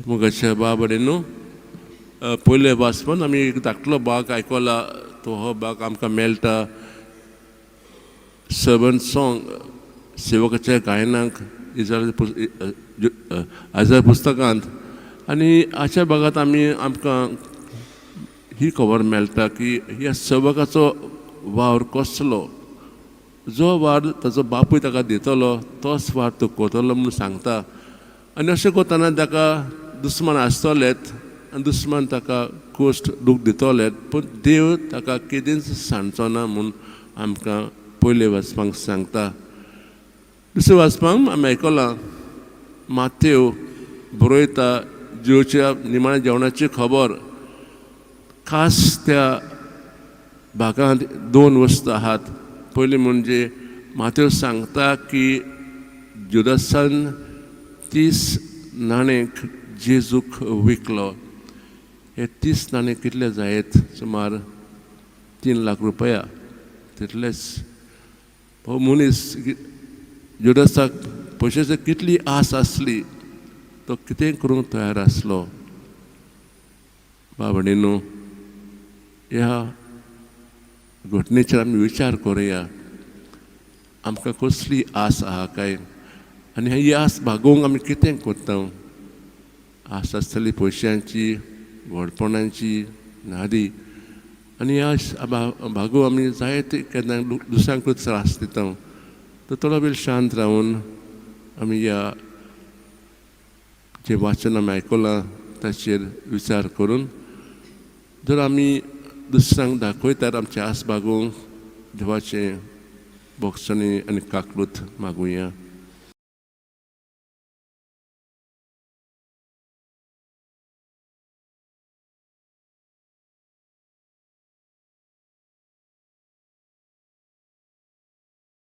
मुगाच्या बाबडेनू पयले वाचपन आमी एक धाकटलो भाग आयकला तो हो भाग आमकां मेळटा सर्वंट सॉंग सेवकाच्या गायनाक आयझाया पुस्तकांत आनी हाच्या भागांत आमकां ही खबर मेळटा की ह्या सेवकाचो वावर कसलो जो वार ताचो बापूय ताका दितलो तोच वार तो करतलो म्हणून सांगता आनी अशें करतना ताका दुस्मान आसतलेच आनी दुस्मान ताका कोश्ट दूख दितलेच पूण देव ताका केदींच सांडचो ना म्हूण आमकां पयले वाचपाक सांगता. दुसरें वाचपाक आमी आयकलां माथेव बरयता जेवच्या निमाण्या जेवणाची खबर खास त्या भागांत 2 वस्तू आहात. पयली म्हणजे माथेव सांगता की जुदासान 30 नाणेक जेजूक विकलो. हे 30 नाणे कितले जायत सुमार 3 लाख रुपया तितलेच. हो मनीस जुदासाक पयशाची कितली आस आसली तो कितें करूंक तयार आसलो. बाबडीनो ह्या घटनेचेर आमी विचार करुया आमकां कसली आस आहा काय आनी ही आस भागोवंक आमी कितें करता. आस आसतली पयशांची व्हडपणांची नादी आनी ह्या भागोवंक आमी जायते केन्ना दुसऱ्यांक त्रास दिता. तर थोडो वेळ शांत रावन आमी ह्या जे वाचन आमी आयकलां ताचेर विचार करून जर आमी दुसऱ्यांक दाखयतात आमची आस भागोवंक देवाचे भोगसणी आनी काकलूत मागुया.